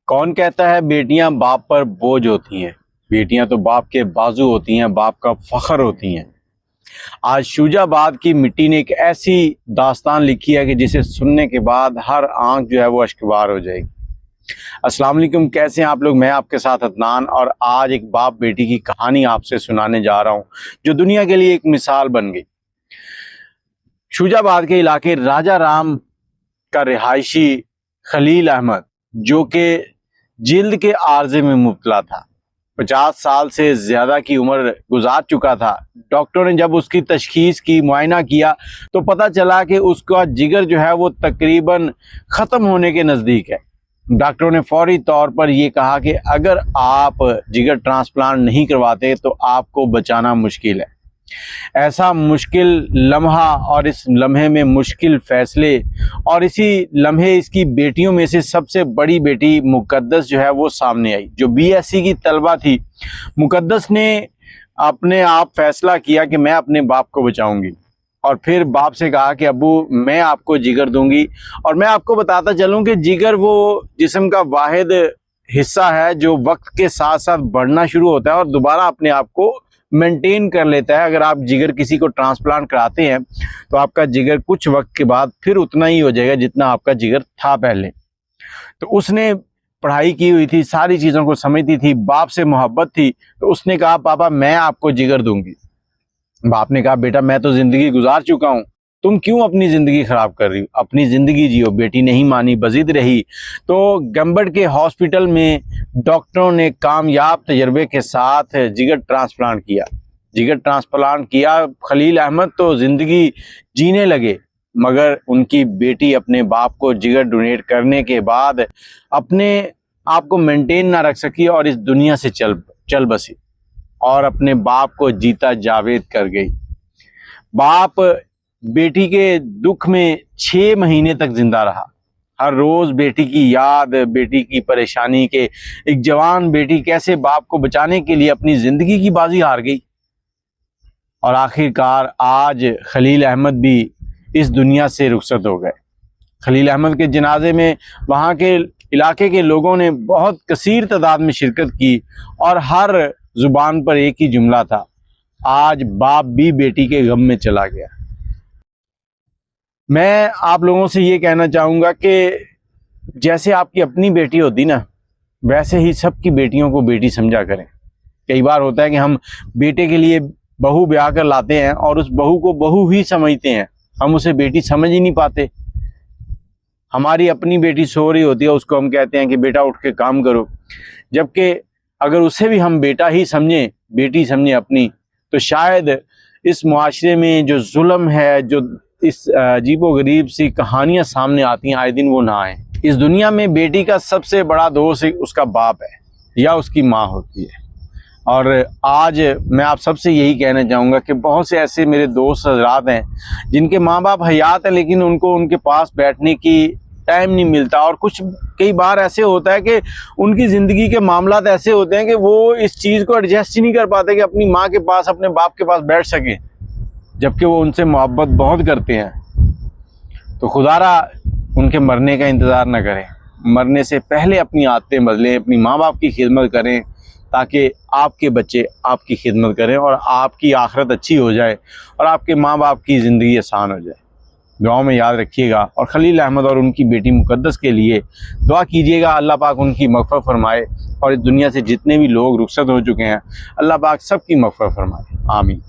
कौन कहता है बेटियां बाप पर बोझ होती हैं। बेटियां तो बाप के बाजू होती हैं, बाप का फख्र होती हैं। आज शूजाबाद की मिट्टी ने एक ऐसी दास्तान लिखी है कि जिसे सुनने के बाद हर आंख जो है वो अश्कबार हो जाएगी। अस्सलाम वालेकुम, कैसे हैं आप लोग। मैं आपके साथ अदनान और आज एक बाप बेटी की कहानी आपसे सुनाने जा रहा हूं जो दुनिया के लिए एक मिसाल बन गई। शूजाबाद के इलाके राजा राम का रिहायशी खलील अहमद, जो कि जिल्द के आर्जे में मुब्तला था, 50 साल से ज़्यादा की उम्र गुजार चुका था। डॉक्टरों ने जब उसकी तशखीस की, मुआयना किया, तो पता चला कि उसका जिगर जो है वो तकरीबन ख़त्म होने के नज़दीक है। डॉक्टरों ने फौरी तौर पर यह कहा कि अगर आप जिगर ट्रांसप्लांट नहीं करवाते तो आपको बचाना मुश्किल है। ऐसा मुश्किल लम्हा और इस लम्हे में मुश्किल फ़ैसले, और इसी लम्हे इसकी बेटियों में से सबसे बड़ी बेटी मुक़द्दस जो है वो सामने आई, जो बीएससी की तलबा थी। मुक़द्दस ने अपने आप फ़ैसला किया कि मैं अपने बाप को बचाऊंगी, और फिर बाप से कहा कि अब्बू मैं आपको जिगर दूंगी। और मैं आपको बताता चलूं कि जिगर वो जिस्म का वाहिद हिस्सा है जो वक्त के साथ साथ बढ़ना शुरू होता है और दोबारा अपने आप को मेंटेन कर लेता है। अगर आप जिगर किसी को ट्रांसप्लांट कराते हैं तो आपका जिगर कुछ वक्त के बाद फिर उतना ही हो जाएगा जितना आपका जिगर था पहले। तो उसने पढ़ाई की हुई थी, सारी चीज़ों को समझती थी, बाप से मोहब्बत थी, तो उसने कहा पापा मैं आपको जिगर दूंगी। बाप ने कहा बेटा मैं तो ज़िंदगी गुजार चुका हूँ, तुम क्यों अपनी ज़िंदगी ख़राब कर रही हो, अपनी ज़िंदगी जियो। बेटी नहीं मानी, बज़िद रही। तो गंबड़ के हॉस्पिटल में डॉक्टरों ने कामयाब तजर्बे के साथ जिगर ट्रांसप्लांट किया। खलील अहमद तो ज़िंदगी जीने लगे, मगर उनकी बेटी अपने बाप को जिगर डोनेट करने के बाद अपने आप को मेंटेन ना रख सकी और इस दुनिया से चल बसी और अपने बाप को जीता जावेद कर गई। बाप बेटी के दुख में 6 महीने तक जिंदा रहा। हर रोज बेटी की याद, बेटी की परेशानी के एक जवान बेटी कैसे बाप को बचाने के लिए अपनी जिंदगी की बाजी हार गई। और आखिरकार आज खलील अहमद भी इस दुनिया से रुखसत हो गए। खलील अहमद के जनाजे में वहाँ के इलाके के लोगों ने बहुत कसीर तादाद में शिरकत की और हर जुबान पर एक ही जुमला था, आज बाप भी बेटी के गम में चला गया। मैं आप लोगों से ये कहना चाहूँगा कि जैसे आपकी अपनी बेटी होती ना, वैसे ही सबकी बेटियों को बेटी समझा करें। कई बार होता है कि हम बेटे के लिए बहू ब्याह कर लाते हैं और उस बहू को बहू ही समझते हैं, हम उसे बेटी समझ ही नहीं पाते। हमारी अपनी बेटी सो रही होती है, उसको हम कहते हैं कि बेटा उठ के काम करो, जबकि अगर उसे भी हम बेटा ही समझें, बेटी समझें अपनी, तो शायद इस मुआशरे में जो जुल्म है, जो इस अजीबो-गरीब सी कहानियाँ सामने आती हैं आए दिन, वो ना आए। इस दुनिया में बेटी का सबसे बड़ा दोस्त उसका बाप है या उसकी माँ होती है। और आज मैं आप सबसे यही कहना चाहूँगा कि बहुत से ऐसे मेरे दोस्त हज़रात हैं जिनके माँ बाप हयात हैं, लेकिन उनको उनके पास बैठने की टाइम नहीं मिलता। और कई बार ऐसे होता है कि उनकी ज़िंदगी के मामलात ऐसे होते हैं कि वो इस चीज़ को एडजस्ट ही नहीं कर पाते कि अपनी माँ के पास, अपने बाप के पास बैठ सकें, जबकि वो उनसे मोहब्बत बहुत करते हैं। तो खुदारा उनके मरने का इंतज़ार न करें, मरने से पहले अपनी आदतें बदलें, अपनी माँ बाप की खिदमत करें, ताकि आपके बच्चे आपकी खिदमत करें और आपकी आखिरत अच्छी हो जाए और आपके माँ बाप की ज़िंदगी आसान हो जाए। दुआओं में याद रखिएगा और खलील अहमद और उनकी बेटी मुक़द्दस के लिए दुआ कीजिएगा। अल्लाह पाक उनकी मग़फ़रत फरमाए और इस दुनिया से जितने भी लोग रुखसत हो चुके हैं, अल्लाह पाक सबकी मग़फ़रत फरमाए। आमीन।